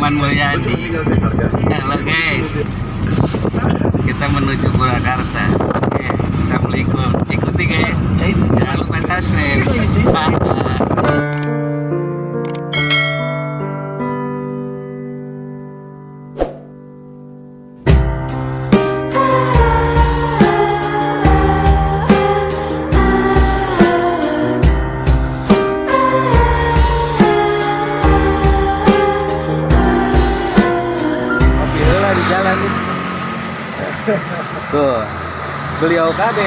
Sudirman Mulyadi. Halo guys, kita menuju Purwakarta. Oke, assalamualaikum. Ikuti guys, jangan lupa subscribe. Di jalan nih. Tuh, beliau KB.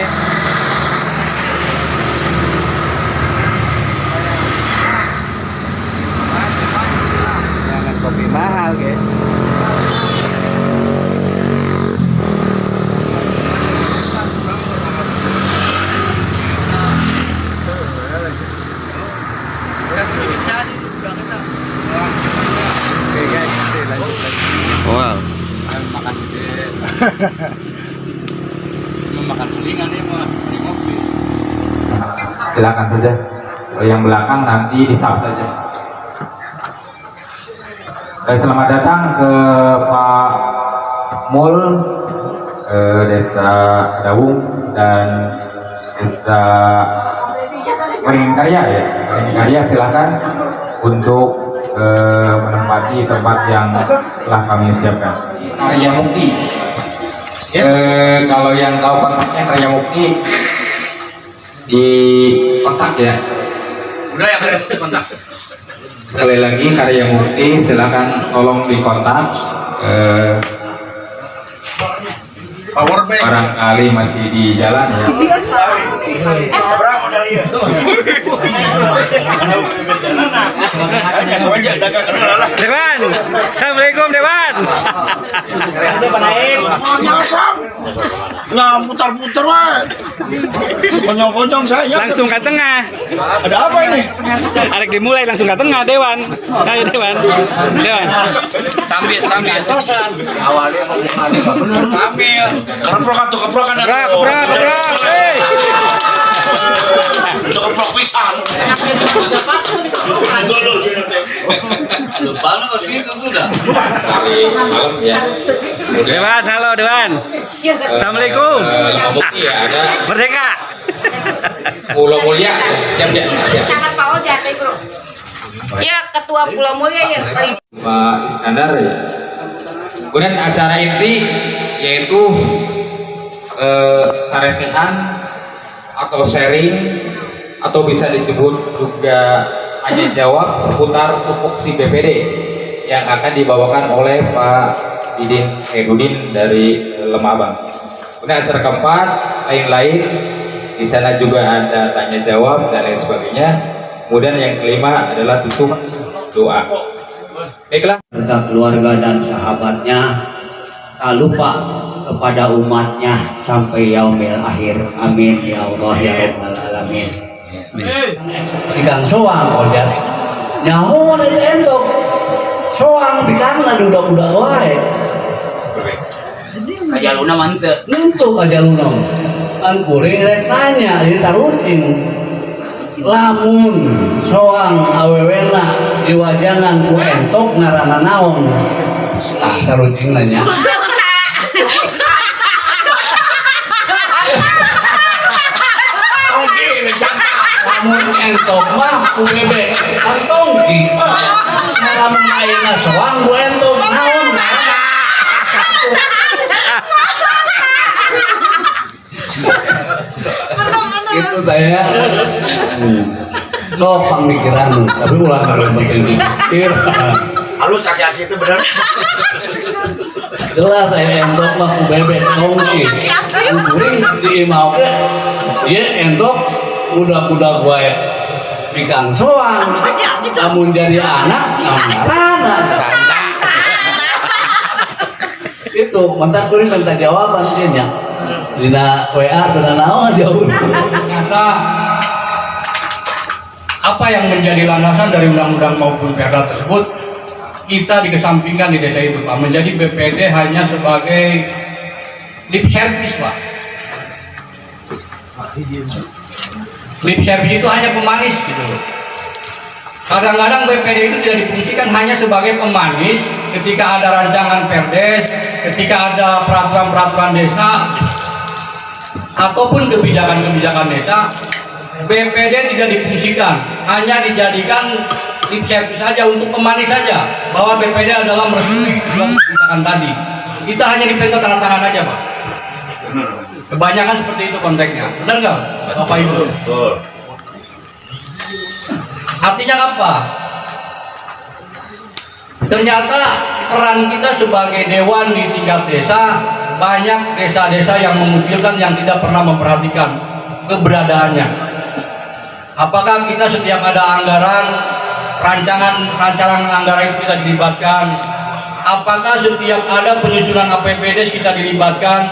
Jangan kopi mahal, guys. Oke guys, lanjut lagi. Wow. Makan makan kulingan ya mau di mobil. Silakan saja. Yang belakang nanti disap saja. Selamat datang ke Pak Mul, Desa Dawung dan Desa Waringin Karya ya. Waringin Karya silakan untuk menempati tempat yang telah kami siapkan. Karya Mukti. Kalau yang tahu kontaknya Karya Mukti di kontak ya. Udah ya kontak. Sekali lagi Karya Mukti silakan tolong dikontak. Barangkali masih di jalan ya. Dewan, assalamualaikum Dewan. Itu panaim. Nyasam. Nah, putar-putar wah. Konyong-konyong saya. Langsung ke tengah. Ada apa ini? Arek dimulai langsung ke tengah Dewan. Ayo Dewan. Dewan. Sambit. Awalnya mau ambil. Keprokan tuh keprokan. Keprak. Hey. Itu keprok pisan. Lupa lu pas gitu tuh dah. Hari malam ya. Dewan, halo Dewan. Assalamualaikum. Mukti ya ada. Merdeka. Pulau Mulia siap ya. Camat Pak Ojat, bro. Ya, ketua Pulau Mulia ya. Pak Iskandar ya. Kemudian acara inti yaitu saresehan atau sharing atau bisa disebut juga tanya jawab seputar tupoksi BPD yang akan dibawakan oleh Pak Didin Edudin dari Lemabang. Kemudian acara keempat lain-lain, di sana juga ada tanya jawab dan lain sebagainya. Kemudian yang kelima adalah tutup doa. Baiklah. Serta keluarga dan sahabatnya, tak lupa kepada umatnya sampai yaumil akhir. Amin ya Allah ya Rabbal alamin. Ikang soang ojat nyaho na entok soang bikarna budak-budak wae Ajaluna mantep. nuntuk aja lunam kan kuring rek nanya di tarucing lamun soang awewena diwajangan ku entok ngaranna naon tah tarucing nanya lamun entok mah ku bebek kantong di lamun ayeuna soang ku entok naon itu saya sok pemikiran tapi ulah kalau penting dipikir Halus aki-aki itu benar. jelas saya entok mah ku bebek ngongki kuring di mau ke dia entok budak-budak wae bikang soang namun jadi anak anak santa itu mentak kuring minta jawaban dia dina WA dina naon jauh ternyata apa yang menjadi landasan dari undang-undang maupun perda tersebut kita dikesampingkan di desa itu Pak, menjadi BPD hanya sebagai lip service Pak. Lip service itu hanya pemanis gitu loh. Kadang-kadang BPD itu tidak difungsikan hanya sebagai pemanis ketika ada rancangan Perdes, ketika ada peraturan-peraturan desa ataupun kebijakan-kebijakan desa, BPD tidak difungsikan, hanya dijadikan lip service saja untuk pemanis saja bahwa BPD adalah merestui kebijakan tadi. Kita hanya diperintah tanda tangan aja, Pak. Kebanyakan seperti itu konteksnya, benar nggak, Bapak Ibu? Artinya apa? Ternyata peran kita sebagai dewan di tingkat desa, banyak desa-desa yang mengucilkan, yang tidak pernah memperhatikan keberadaannya. Apakah kita setiap ada anggaran, rancangan anggaran itu kita dilibatkan? Apakah setiap ada penyusunan APBD kita dilibatkan?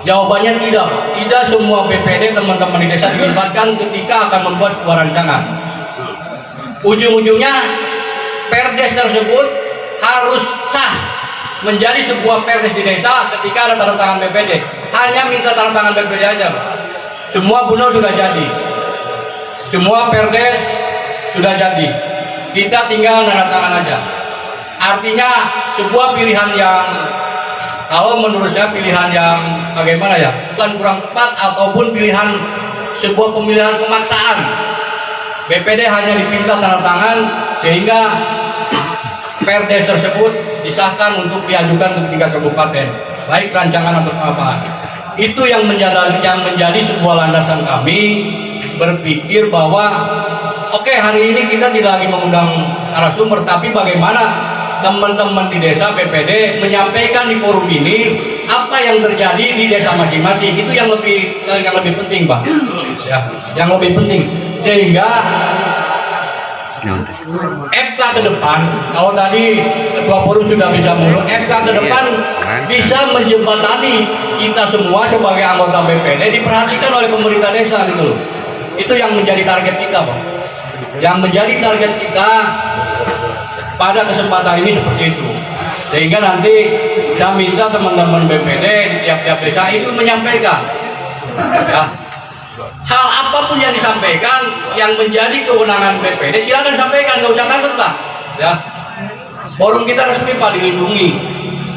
Jawabannya tidak. Tidak semua BPD teman-teman di desa dilibatkan ketika akan membuat sebuah rancangan. Ujung-ujungnya Perdes tersebut harus sah menjadi sebuah Perdes di desa ketika ada tanda tangan BPD. Hanya minta tanda tangan BPD aja, Pak. Semua benar sudah jadi. Semua Perdes sudah jadi. Kita tinggal tanda tangan aja. Artinya sebuah pilihan yang, kalau menurut saya pilihan yang bagaimana ya, bukan kurang tepat ataupun pilihan sebuah pemilihan pemaksaan. BPD hanya dipinta tanda tangan sehingga Perdes tersebut disahkan untuk diajukan ke tingkat kabupaten, baik rancangan atau apa. Itu yang menjadi sebuah landasan kami berpikir bahwa oke, hari ini kita tidak lagi mengundang narasumber, tapi bagaimana teman-teman di desa BPD menyampaikan di forum ini apa yang terjadi di desa masing-masing. Itu yang lebih penting, Pak. Ya, yang lebih penting, sehingga FK ke depan, kalau tadi ketua forum sudah bisa mundur, FK ke depan bisa menjembatani kita semua sebagai anggota BPD diperhatikan oleh pemerintah desa gitu loh. Itu yang menjadi target kita, Pak. Yang menjadi target kita pada kesempatan ini seperti itu. Sehingga nanti saya minta teman-teman BPD di tiap-tiap desa itu menyampaikan ya, hal apapun yang disampaikan yang menjadi kewenangan BPD, silakan sampaikan, nggak usah takut, Pak. Ya, forum kita resmi, Pak, dilindungi.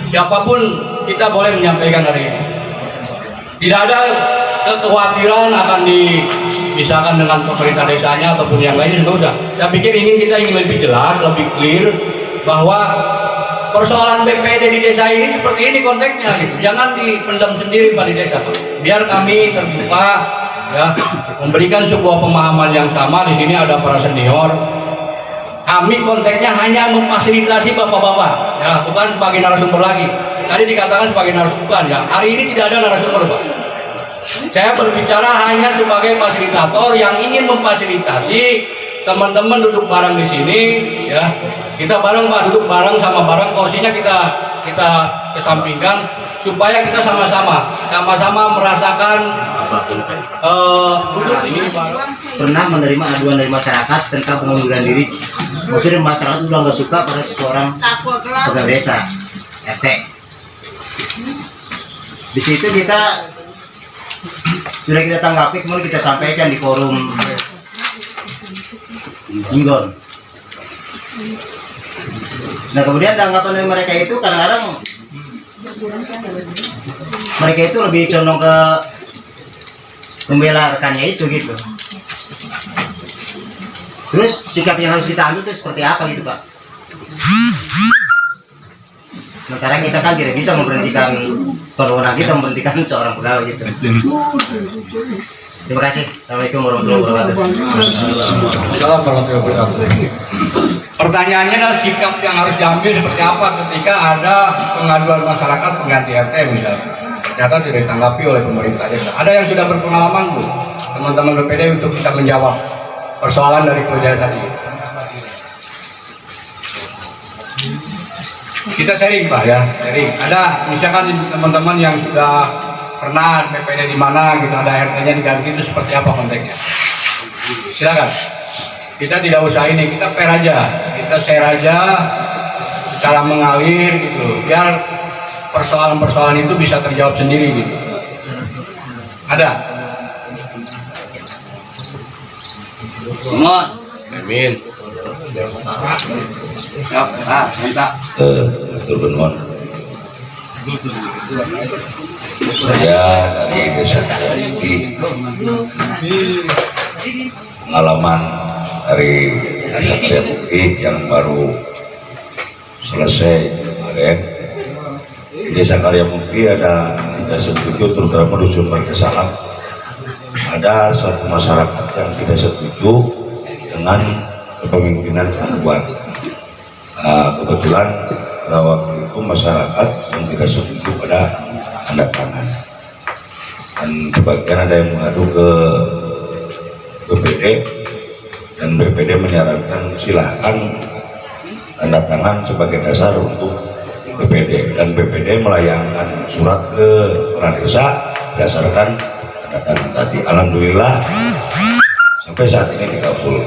Siapapun kita boleh menyampaikan hari ini. Tidak ada kekhawatiran akan dipisahkan dengan pemerintah desanya ataupun yang lainnya, nggak usah. Saya pikir kita ingin lebih jelas, lebih clear bahwa persoalan BPD di desa ini seperti ini konteksnya gitu. Jangan dipendam sendiri, Pak, di desa, Pak. Biar kami terbuka ya, memberikan sebuah pemahaman yang sama. Di sini ada para senior. Kami konteksnya hanya memfasilitasi bapak-bapak, ya, bukan sebagai narasumber lagi. Tadi dikatakan sebagai narasumber, ya. Hari ini tidak ada narasumber, Pak. Saya berbicara hanya sebagai fasilitator yang ingin memfasilitasi teman-teman duduk bareng di sini, ya. Kita bareng, Pak, duduk bareng sama bareng, kursinya kita kesampingkan supaya kita sama-sama merasakan duduk di sini bareng. Pernah menerima aduan dari masyarakat tentang pengunduran diri. Maksudnya masyarakat udah nggak suka pada seorang kepala desa RT. Di situ sudah kita tanggapi, kemudian kita sampaikan di forum Inggon. Nah, kemudian tanggapan dari mereka itu kadang-kadang mereka itu lebih condong ke membela rekannya itu gitu. Terus sikap yang harus kita ambil itu seperti apa gitu, Pak? Sementara kita kan tidak bisa memberhentikan perwenang kita memberhentikan seorang pegawai gitu. Terima kasih. Assalamualaikum warahmatullahi wabarakatuh. Assalamualaikum warahmatullahi wabarakatuh. Pertanyaannya adalah sikap yang harus diambil seperti apa ketika ada pengaduan masyarakat pengganti RT misalnya. Ternyata tidak ditanggapi oleh pemerintah desa. Ada yang sudah berpengalaman, Bu, teman-teman BPD untuk bisa menjawab persoalan dari keluarga tadi. Kita sharing, Pak, ya, sharing. Ada misalkan teman-teman yang sudah pernah BPD di mana gitu, ada RT-nya diganti, itu seperti apa konteksnya? Silakan. Kita tidak usah ini, kita share aja, kita share aja secara mengalir gitu, biar persoalan-persoalan itu bisa terjawab sendiri gitu. Ada? Amin. Santa. Turun nuwun. Saya dari Desa Karyamukti, pengalaman dari Desa Karyamukti yang baru selesai kemarin. Di Desa Karyamukti ada tidak setuju, terutama dusun Margasalam. Ada suatu masyarakat yang tidak setuju dengan kepemimpinan perempuan. Kebetulan pada waktu itu masyarakat yang tidak setuju pada tanda tangan, dan sebagian ada yang mengadu ke BPD, dan BPD menyarankan silahkan tanda tangan sebagai dasar untuk BPD, dan BPD melayangkan surat ke kepala desa berdasarkan tanda tangan tadi. Alhamdulillah sampai saat ini dikabul.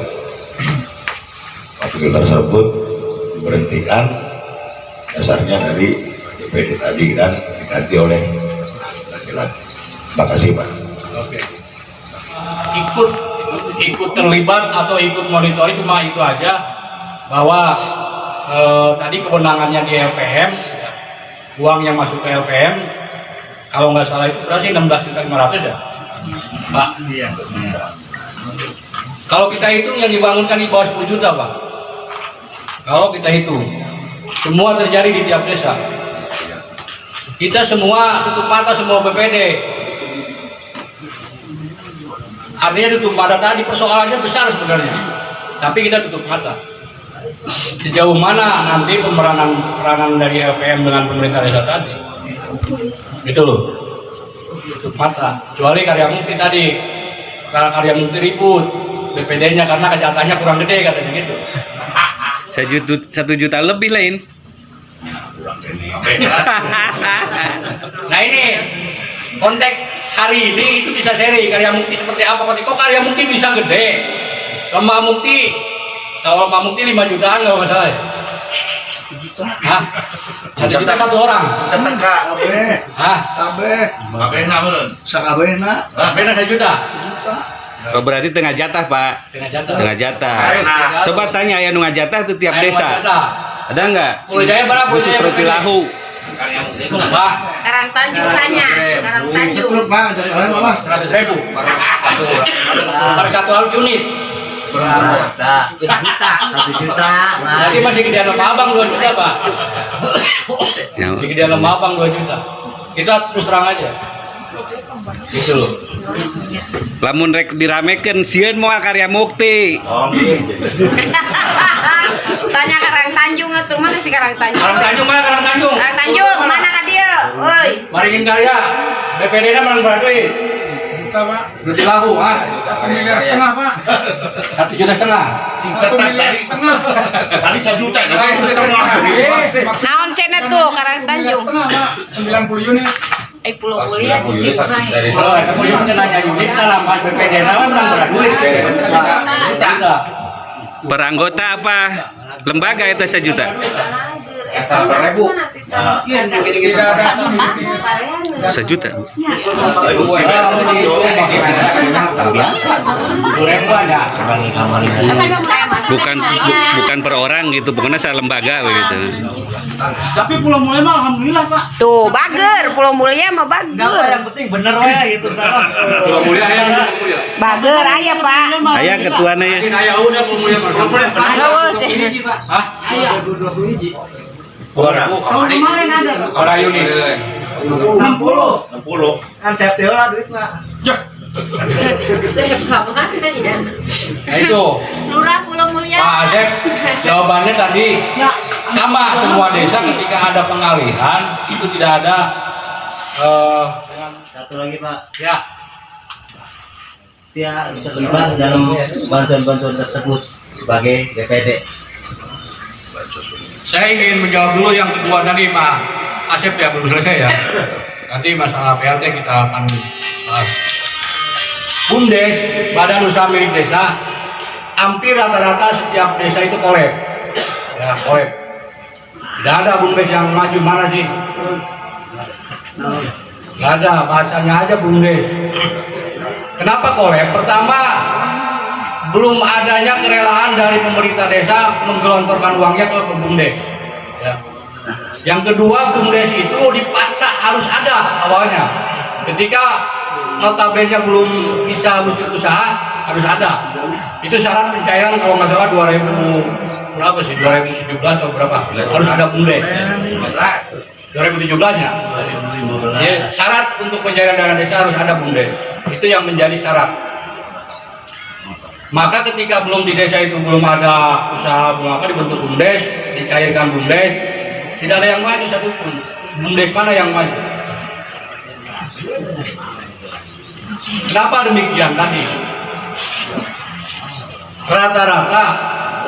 Kabul tersebut diberhentikan dasarnya dari BPD tadi dan diganti oleh laki-laki. Terima kasih Pak. Oke. Ikut terlibat atau ikut monitoring cuma itu aja, bahwa tadi kewenangannya di LPM, uang yang masuk ke LPM kalau nggak salah itu berarti 16.500.000 ya Pak. Iya. Kalau kita hitung yang dibangunkan di bawah 10 juta Pak. Kalau kita hitung semua terjadi di tiap desa, kita semua tutup mata, semua BPD. Artinya tutup mata tadi, persoalannya besar sebenarnya, tapi kita tutup mata. Sejauh mana nanti peranan dari LPM dengan pemerintah desa tadi, gitu loh, tutup mata. Kecuali Karyamukti tadi, karena Karyamukti ribut BPD-nya karena kejahatannya kurang gede katanya gitu. 1 juta lebih lain. Nah ini konteks hari ini itu bisa seri Karyamukti seperti apa? Kok Karyamukti bisa gede? Lembah Mukti, kalau Lembah Mukti 5 jutaan kalau nggak salah. 1 juta? Hah? 1 juta satu orang? Teteka. Hah? Kabehna meureun. Sakabehna. Kabehna 1 juta? Oh, berarti tengah jatah Pak. Tengah jatah. Tengah jatah. Coba tanya ya nu ngajatah itu tiap desa. Ada nggak? Pulau Jaya berapa? Khusus roti lahu. Wah, Karang Tanjung tanya. Karang Tanjung. 100.000 per satu unit. Berapa? 1 juta. Jadi masih gedean Lembah Abang 2 juta Pak. Ya. Masih gedean Lembah Abang 2 juta. Kita terus terang aja. Gitu loh. Lamun rek diramekeun sieun moal Karyamukti. Oh, nggih. Tanya Karang Tanjung atuh, mana si Karang Tanjung? Karang Tanjung mana Karang Tanjung? Karang Tanjung mana ka dieu? Euy. Maringin Karya. BPD-nya menang berapa duit? 1 juta Pak. Berarti laku, ah. 1,5 miliar Pak. 1,5 juta. Tadi 1 juta, ini 1,5. Naon cenah tuh Karang Tanjung? 90 unit. Pulau kuliah cicing hai. Kalau ada yang nanya unit dalam BPD nawan menang berapa duit? 1 juta. Per anggota apa? Lembaga itu 1 juta. 100.000. 1 juta. Bukan per orang gitu, pokoknya saya lembaga begitu. Tapi Pulau Mulia mah alhamdulillah Pak. Tuh, bager, Pulau Mulia mah bager. Yang penting bener we gitu. Pulau Mulia aya. Bager aya, Pak. Aya ketuanya ya. Aya udah Pulau Mulia mah. Heuh, Hah? Aya 20 hiji. Kemarin ada. Kalau unit 60. Kan safety lah duitna. Saya kapan ya? Nah itu Lurah Pulau Mulia. Pak Asep, jawabannya tadi sama semua desa ketika ada pengalihan itu tidak ada Satu lagi Pak, ya dia terlibat dalam bantuan-bantuan tersebut sebagai BPD. saya ingin menjawab dulu yang kedua tadi Pak Asep ya, belum selesai ya. Nanti masalah PLT kita akan bahas. BUMDes, Badan Usaha Milik Desa, hampir rata-rata setiap desa itu kolab, ya kolab. Tidak ada BUMDes yang maju, mana sih? Tidak ada, bahasanya aja BUMDes. Kenapa kolab? Pertama, belum adanya kerelaan dari pemerintah desa menggelontorkan uangnya ke BUMDes. Ya. Yang kedua, BUMDes itu dipaksa harus ada awalnya. Ketika notabene belum bisa usaha harus ada. Itu syarat pencairan kalau nggak salah 2017 atau berapa? Harus ada BUMDes. 2017-nya. Ya, syarat untuk pencairan dana desa harus ada BUMDes. Itu yang menjadi syarat. Maka ketika belum di desa itu belum ada usaha belum apa dibentuk BUMDes, dicairkan BUMDes, tidak ada yang maju satupun. BUMDes mana yang maju? Kenapa demikian tadi? Rata-rata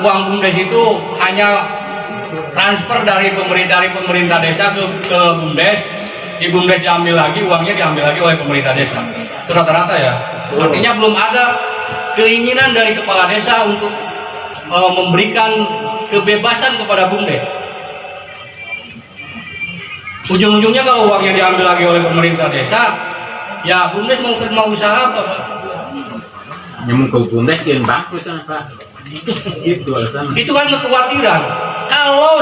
uang BUMDes itu hanya transfer dari pemerintah desa ke BUMDes, di BUMDes diambil lagi, uangnya diambil lagi oleh pemerintah desa. Itu rata-rata ya. Artinya belum ada keinginan dari kepala desa untuk memberikan kebebasan kepada BUMDes. Ujung-ujungnya kalau uangnya diambil lagi oleh pemerintah desa, ya BUMDes mau usaha apa, Pak? Nyamuk ke BUMDes yang bangkrut kan, Pak? Itu alasan. Itu kan kekhawatiran. Kalau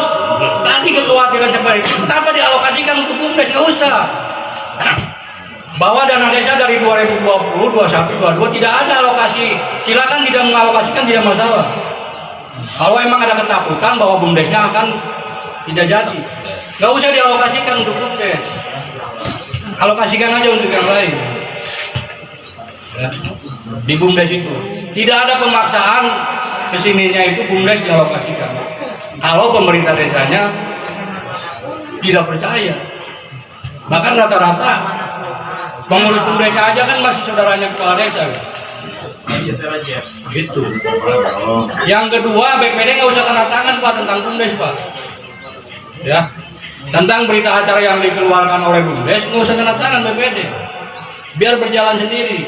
tadi kekhawatiran seperti itu, kenapa dialokasikan untuk BUMDes? Nggak usah. Bahwa dana desa dari 2020, 21, 22 tidak ada alokasi. Silakan tidak mengalokasikan, tidak masalah. Kalau emang ada ketakutan bahwa BUMDesnya akan tidak jadi, nggak usah dialokasikan untuk BUMDes. Alokasikan aja untuk yang lain. Ya. Di BUMDes itu tidak ada pemaksaan kesininya itu BUMDes dialokasikan. Kalau pemerintah desanya tidak percaya, bahkan rata-rata pengurus BUMDesnya aja kan masih saudaranya kepala desa. Gitu. Yang kedua, BPD nggak usah tanda tangan, Pak, tentang BUMDes, Pak. Ya, tentang berita acara yang dikeluarkan oleh BUMDes nggak usah tanda tangan BPD, biar berjalan sendiri.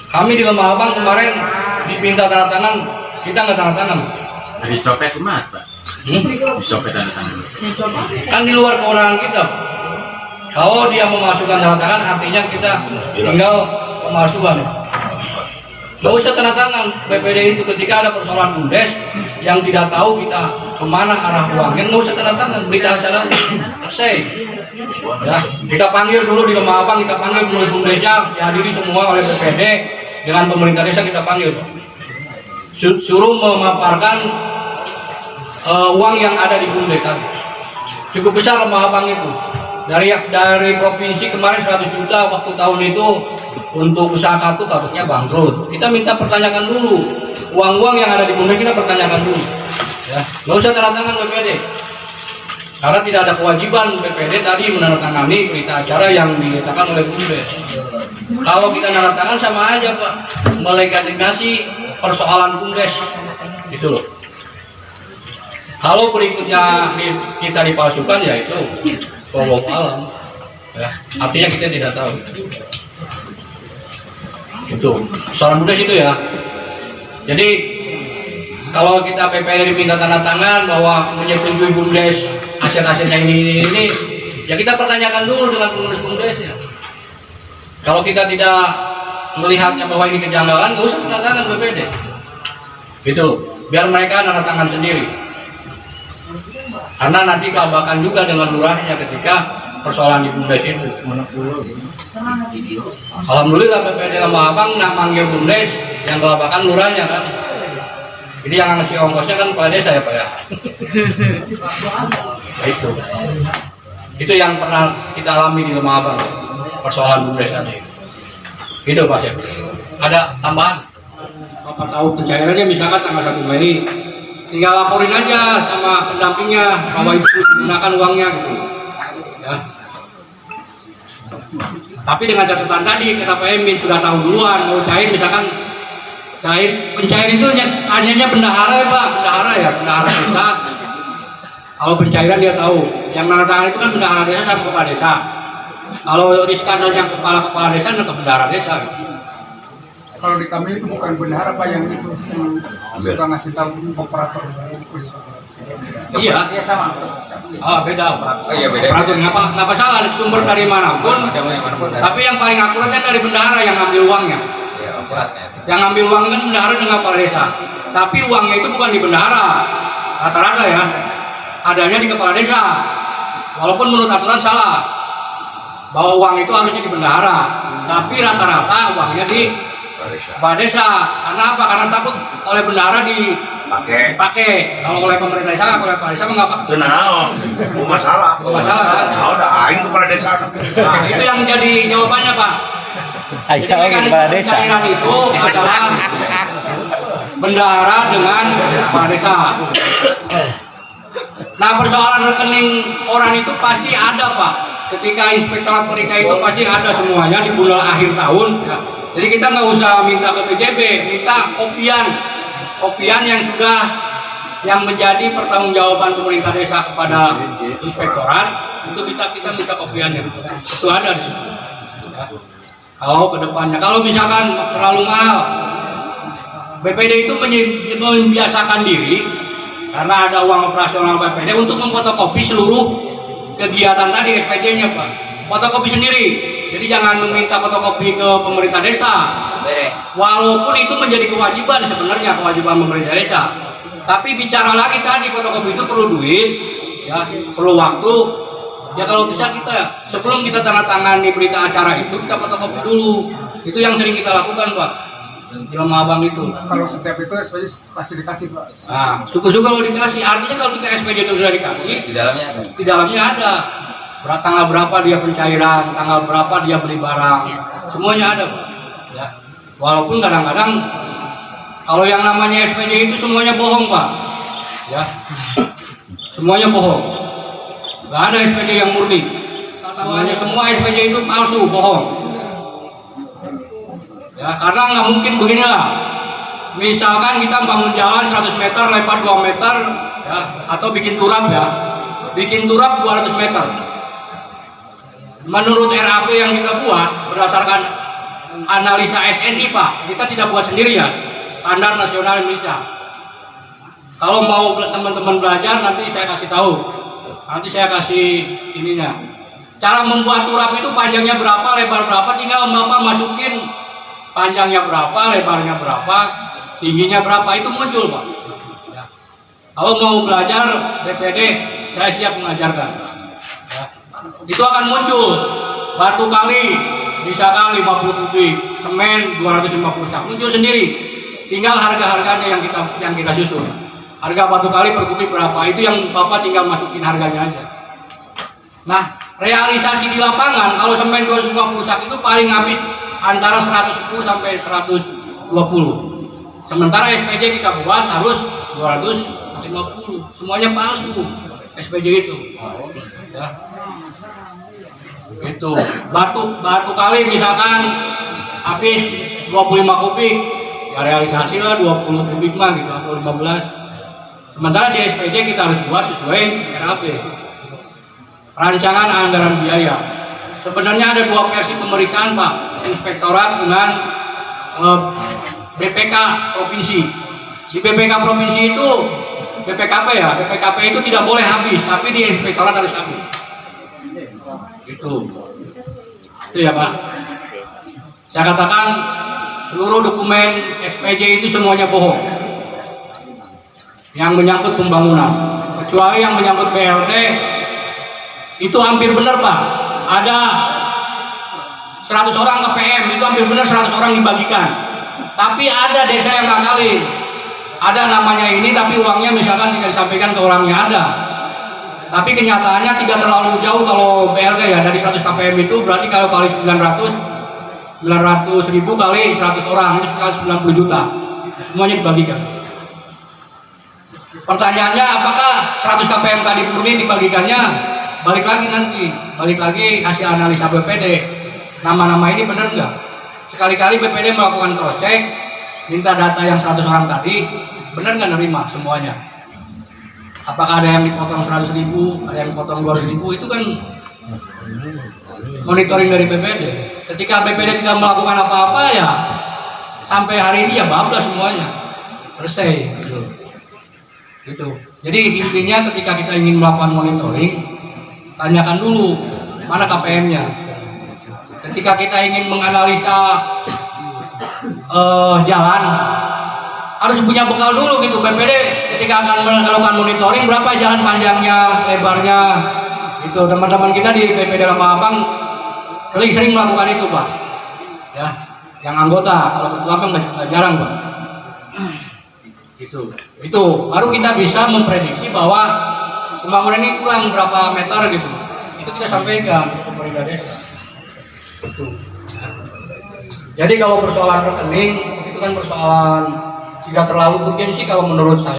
Kami di Lembah Abang kemarin diminta tanda tangan, kita nggak tanda tangan. Dicopet kemana, Pak? Dicopet tanda tangan. Kan di luar kewenangan kita. Kalau dia memasukkan tanda tangan, artinya kita tinggal pemalsuan. Nggak usah tanda tangan BPD itu ketika ada persoalan BUMDes yang tidak tahu kita kemana arah uangnya, nggak usah tanda tangan, berita acara selesai. Ya, kita panggil dulu di Lembah Abang, kita panggil pengurus BUMDesnya, dihadiri semua oleh BPD dengan pemerintah desa, kita panggil. Suruh memaparkan uang yang ada di BUMDes tadi. Cukup besar Lembah Abang itu. Dari provinsi kemarin 100 juta waktu tahun itu untuk usaha kartu takutnya bangkrut. Kita minta pertanyakan dulu uang-uang yang ada di BUMDes, kita pertanyakan dulu. Ya, nggak usah tanda tangan BPD. Karena tidak ada kewajiban BPD tadi menandatangani berita acara yang dinyatakan oleh BUMDes. Kalau kita tanda tangan sama aja, Pak, melegitimasi persoalan BUMDes. Itu loh. Kalau berikutnya kita dipalsukan, ya itu wallahu alam. Ya, artinya kita tidak tahu. Itu persoalan BUMDes itu ya. Jadi kalau kita PPD diminta tanda tangan bahwa menyetujui BUMDes aset-asetnya ini, ya kita pertanyakan dulu dengan pengurus BUMDesnya. Kalau kita tidak melihatnya bahwa ini kejanggalan, nggak usah tanda tangan BPD. Gitu, biar mereka tanda tangan sendiri. Karena nanti kelabakan juga dengan lurahnya ketika persoalan di BUMDes itu. Alhamdulillah BPD Lembah Abang nak manggil BUMDes, yang kelabakan lurahnya kan. Jadi yang ngasih ongkosnya kan kepala desa ya, Pak ya. Itu yang pernah kita alami di Lembah Abang, persoalan BUMDes tadi. Gitu Pak Syed. Ada tambahan? Bapak tahu pencairannya misalkan tanggal 1 Mei, tinggal laporin aja sama pendampingnya bahwa itu digunakan uangnya gitu. Ya. Tapi dengan catatan tadi kita PMI sudah tahu duluan mau cair, misalkan cair pencair itu hanya bendahara ya, Pak, bendahara desa. Kalau pencairan dia tahu, yang tanda tangan itu kan bendahara desa sama kepala desa. Kalau riskannya kepala desa dan ke bendahara desa. Gitu. Kalau di kami itu bukan bendahara, Pak, yang itu yang suka ngasih tahu operator. Iya sama. Oh beda operator. Oh, iya, beda. Operator nggak salah, sumber dari manapun. Tapi yang paling akuratnya dari bendahara yang ambil uangnya. Ya, akuratnya. Yang ngambil uang kan bendahara dengan kepala desa. Tapi uangnya itu bukan di bendahara. Rata-rata ya. Adanya di kepala desa. Walaupun menurut aturan salah. Bahwa uang itu harusnya di bendahara. Tapi rata-rata uangnya di kepala desa. Karena apa? Karena takut oleh bendahara dipakai. Kalau oleh pemerintah desa, oleh kepala desa enggak apa. Kenal, masalah. Masalah kan? Nah, udah aing kepala desa. Nah, itu yang jadi jawabannya, Pak. Ayo kepala desa. Cairan itu adalah bendahara dengan kepala desa. Nah, persoalan rekening orang itu pasti ada, Pak. Ketika inspektorat mereka itu pasti ada semuanya di bulan akhir tahun. Ya. Jadi kita nggak usah minta ke PJB, minta kopian yang sudah yang menjadi pertanggungjawaban pemerintah desa kepada inspektorat itu kita minta kopiannya. Itu ada di situ. Ya. Kalau ke depannya, kalau misalkan terlalu mahal, BPD itu membiasakan diri karena ada uang operasional BPD untuk memfotokopi seluruh kegiatan tadi SPJ-nya, Pak. Fotokopi sendiri. Jadi jangan meminta fotokopi ke pemerintah desa. Walaupun itu menjadi kewajiban sebenarnya, kewajiban pemerintah desa. Tapi bicara lagi tadi fotokopi itu perlu duit, ya, perlu waktu. Ya kalau bisa kita sebelum kita tanda tangan di berita acara itu kita fotokopi dulu. Itu yang sering kita lakukan, Pak. Film abang itu. Kalau setiap itu SPJ pasti dikasih, Pak. Nah, syukur-syukur kalau dikasih. Artinya kalau kita SPJ itu sudah dikasih, di dalamnya ada. Tanggal berapa dia pencairan, tanggal berapa dia beli barang, semuanya ada, Pak. Ya. Walaupun kadang-kadang kalau yang namanya SPJ itu semuanya bohong, Pak. Ya, semuanya bohong. Gak ada SPJ yang murni. Semuanya semua SPJ itu palsu, bohong. Ya, karena nggak mungkin beginilah. Misalkan kita bangun jalan 100 meter, lebar 2 meter, ya, atau bikin turap ya, bikin turap 200 meter. Menurut RAP yang kita buat berdasarkan analisa SNI, Pak, kita tidak buat sendiri ya, standar nasional Indonesia. Kalau mau teman-teman belajar nanti saya kasih tahu, nanti saya kasih ininya. Cara membuat turap itu panjangnya berapa, lebar berapa, tinggal Bapak masukin panjangnya berapa, lebarnya berapa, tingginya berapa, itu muncul, Pak. Ya. Kalau mau belajar BPD, saya siap mengajarkan. Ya. Itu akan muncul batu kali, misalkan 50 kubik, semen 250 sak, muncul sendiri. Tinggal harga-harganya yang kita susun. Harga batu kali per kubik berapa, itu yang Bapak tinggal masukin harganya aja. Nah, realisasi di lapangan kalau semen 250 sak itu paling habis antara 110 sampai 120. Sementara SPJ kita buat harus 250. Semuanya palsu SPJ itu. Ya. Itu batu kali misalkan habis 25 kubik, ya realisasi lah 20 kubik mah gitu atau 15. Sementara di SPJ kita harus buat sesuai RAP. Rancangan anggaran biaya. Sebenarnya ada dua versi pemeriksaan, Pak, inspektorat dengan BPK provinsi. Di BPK provinsi itu BPKP ya, BPKP itu tidak boleh habis, tapi di inspektorat harus habis. Itu ya, Pak. Saya katakan seluruh dokumen SPJ itu semuanya bohong. Yang menyangkut pembangunan, kecuali yang menyangkut BLT itu hampir benar, Pak. Ada 100 orang ke PM, itu hampir benar 100 orang dibagikan. Tapi ada desa yang ngakalin. Ada namanya ini, tapi uangnya misalkan tidak disampaikan ke orangnya ada. Tapi kenyataannya tidak terlalu jauh kalau BLT ya, dari 100 KPM itu berarti kalau kali 900 ribu kali 100 orang, itu sekitar 90 juta. Semuanya dibagikan. Pertanyaannya, apakah 100 KPM tadi murni dibagikannya? Balik lagi hasil analisa BPD, nama-nama ini benar nggak? Sekali-kali BPD melakukan cross check, minta data yang 100 orang tadi, benar nggak nerima semuanya? Apakah ada yang dipotong 100 ribu, ada yang dipotong 200 ribu, itu kan monitoring dari BPD. Ketika BPD tidak melakukan apa-apa ya, sampai hari ini ya bablas semuanya, selesai gitu. Jadi intinya ketika kita ingin melakukan monitoring, tanyakan dulu mana KPM-nya. Ketika kita ingin menganalisa jalan harus punya bekal dulu gitu. BPD ketika akan melakukan monitoring berapa jalan panjangnya, lebarnya itu. Teman-teman kita di BPD Lama Abang sering melakukan itu Pak ya, yang anggota. Kalau ketua kan nggak jarang Pak. Itu baru kita bisa memprediksi bahwa pembangunan ini kurang berapa meter gitu. Itu kita sampaikan ke pemerintah desa. Jadi kalau persoalan rekening itu kan persoalan tidak terlalu urgensi kalau menurut saya.